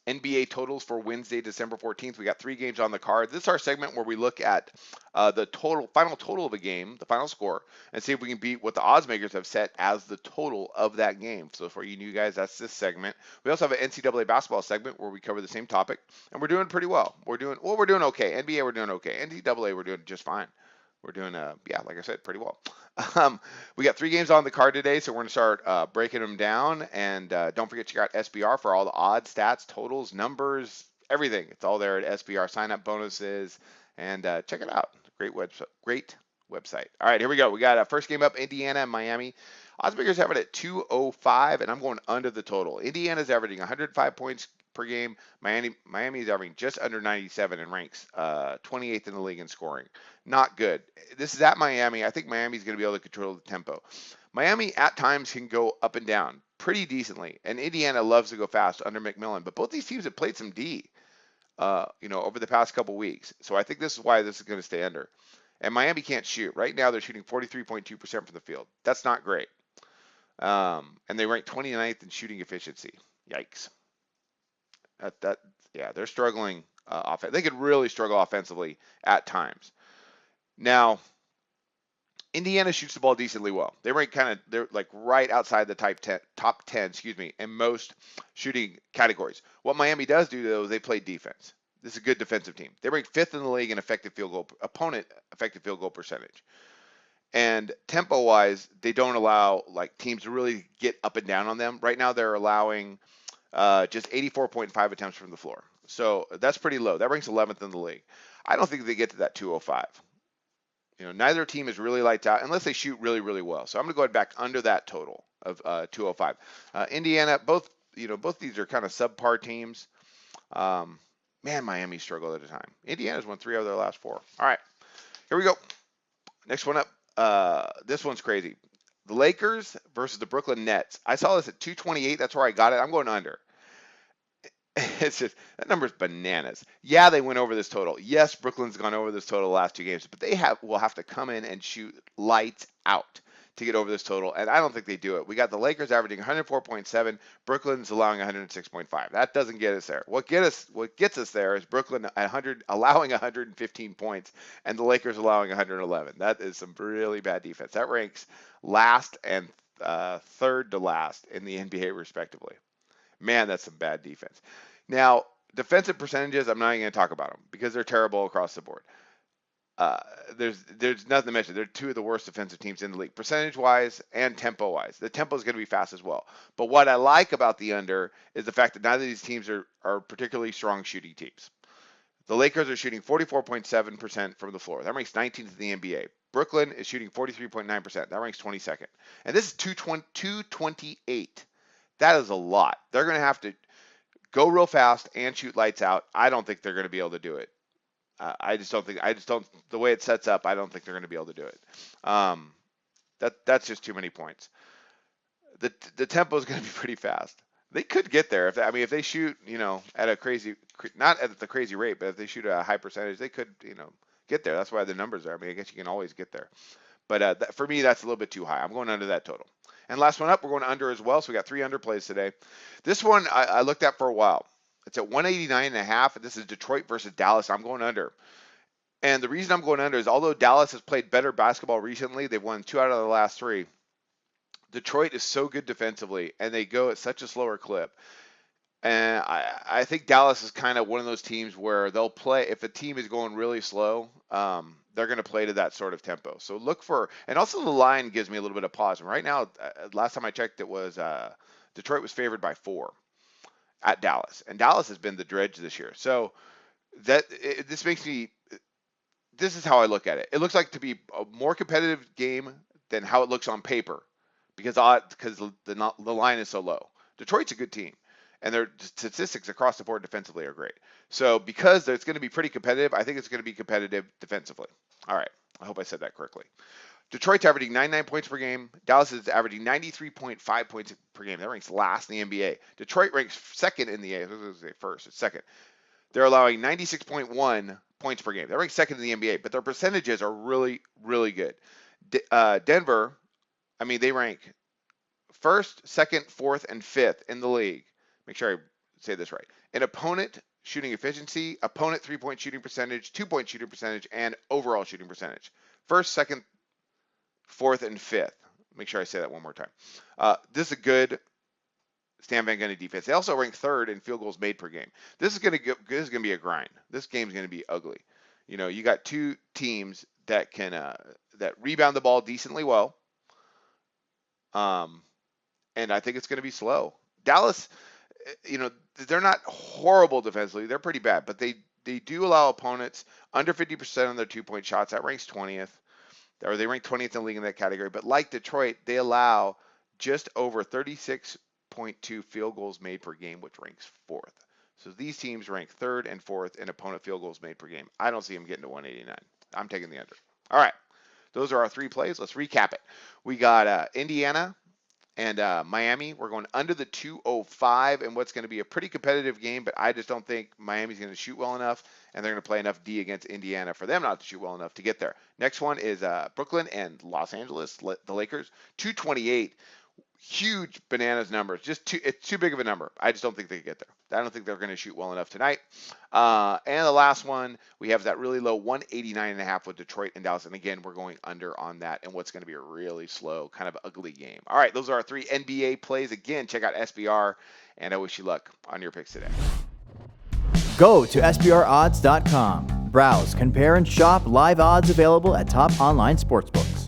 NBA totals for Wednesday, December 14th. We got 3 games on the card. This is our segment where we look at the final total of a game, the final score, and see if we can beat what the odds makers have set as the total of that game. So for you new guys, that's this segment. We also have an NCAA basketball segment where we cover the same topic, and we're doing pretty well. We're doing okay. NBA, we're doing okay. NCAA, we're doing just fine. We're doing, yeah, like I said, pretty well. We got 3 games on the card today, so we're going to start breaking them down. And don't forget to check out SBR for all the odds, stats, totals, numbers, everything. It's all there at SBR. Sign up bonuses and check it out. Great website. Great website. All right, here we go. We got a first game up, Indiana and Miami. Oddsmakers have it at 205, and I'm going under the total. Indiana's averaging 105 points per game. Miami is averaging just under 97 and ranks 28th in the league in scoring. Not good. This is at Miami. I think Miami's going to be able to control the tempo. Miami at times can go up and down pretty decently, and Indiana loves to go fast under McMillan. But both these teams have played some D, over the past couple weeks. So I think this is why this is going to stay under. And Miami can't shoot. Right now they're shooting 43.2% from the field. That's not great. And they rank 29th in shooting efficiency. Yikes. Yeah, they're struggling they could really struggle offensively at times. Now, Indiana shoots the ball decently well. They're like right outside the top 10, in most shooting categories. What Miami does do though is they play defense. This is a good defensive team. They rank 5th in the league in effective field goal percentage. And tempo wise, they don't allow like teams to really get up and down on them. Right now they're allowing just 84.5 attempts from the floor. So that's pretty low. That ranks 11th in the league. I don't think they get to that 205. Neither team is really lights out unless they shoot really, really well. So I'm going to go back under that total of 205. Indiana, both these are kind of subpar teams. Man, Miami struggled at a time. Indiana's won 3 out of their last 4. All right, here we go. Next one up. This one's crazy. The Lakers versus the Brooklyn Nets. I saw this at 228. That's where I got it. I'm going under. It's just, that number's bananas. Yeah, they went over this total. Yes, Brooklyn's gone over this total the last 2 games, but they will have to come in and shoot lights out to get over this total, and I don't think they do it. We got the Lakers averaging 104.7. Brooklyn's allowing 106.5. That doesn't get us there. What gets us there is Brooklyn allowing 115 points, and the Lakers allowing 111. That is some really bad defense. That ranks last and third to last in the NBA respectively. Man, that's some bad defense. Now, defensive percentages, I'm not even going to talk about them because they're terrible across the board. There's nothing to mention. They're 2 of the worst defensive teams in the league, percentage-wise and tempo-wise. The tempo is going to be fast as well. But what I like about the under is the fact that neither of these teams are particularly strong shooting teams. The Lakers are shooting 44.7% from the floor. That ranks 19th in the NBA. Brooklyn is shooting 43.9%. That ranks 22nd. And this is 228. That is a lot. They're going to have to go real fast and shoot lights out. I don't think they're going to be able to do it. The way it sets up, I don't think they're going to be able to do it. That's just too many points. The tempo is going to be pretty fast. They could get there if they shoot, at a crazy, not at the crazy rate, but if they shoot at a high percentage, they could, get there. That's why the numbers are. I guess you can always get there. But for me, that's a little bit too high. I'm going under that total. And last one up, we're going under as well. So we got 3 under plays today. This one I looked at for a while. It's at 189.5. This is Detroit versus Dallas. I'm going under. And the reason I'm going under is although Dallas has played better basketball recently, they've won 2 out of the last 3. Detroit is so good defensively, and they go at such a slower clip. And I think Dallas is kind of one of those teams where they'll play, if a team is going really slow, they're going to play to that sort of tempo. So look for, and also the line gives me a little bit of pause. And right now, last time I checked, it was Detroit was favored by 4 at Dallas. And Dallas has been the dredge this year. So this is how I look at it. It looks like to be a more competitive game than how it looks on paper because the line is so low. Detroit's a good team. And their statistics across the board defensively are great. So because it's going to be pretty competitive, I think it's going to be competitive defensively. All right. I hope I said that correctly. Detroit's averaging 99 points per game. Dallas is averaging 93.5 points per game. That ranks last in the NBA. Detroit ranks second in the it's second. They're allowing 96.1 points per game. That ranks second in the NBA, but their percentages are really, really good. Denver, they rank first, second, fourth, and fifth in the league. Make sure I say this right. An opponent shooting efficiency, opponent 3-point shooting percentage, 2-point shooting percentage, and overall shooting percentage. First, second, fourth, and fifth. Make sure I say that one more time. This is a good Stan Van Gundy defense. They also rank third in field goals made per game. This is gonna be a grind. This game's gonna be ugly. You got two teams that can that rebound the ball decently well. And I think it's gonna be slow. Dallas, they're not horrible defensively. They're pretty bad, but they do allow opponents under 50% on their 2-point shots. That ranks 20th, or they rank 20th in the league in that category. But like Detroit, they allow just over 36.2 field goals made per game, which ranks 4th. So these teams rank 3rd and 4th in opponent field goals made per game. I don't see them getting to 189. I'm taking the under. All right, those are our 3 plays. Let's recap it. We got Indiana and Miami. We're going under the 205 in what's going to be a pretty competitive game, but I just don't think Miami's going to shoot well enough, and they're going to play enough D against Indiana for them not to shoot well enough to get there. Next one is Brooklyn and Los Angeles, the Lakers. 228. Huge bananas numbers. It's too big of a number. I just don't think they can get there. I don't think they're going to shoot well enough tonight. And the last one, we have that really low 189.5 with Detroit and Dallas. And again, we're going under on that and what's going to be a really slow, kind of ugly game. All right, those are our 3 NBA plays. Again, check out SBR, and I wish you luck on your picks today. Go to SBRodds.com. Browse, compare, and shop live odds available at top online sportsbooks.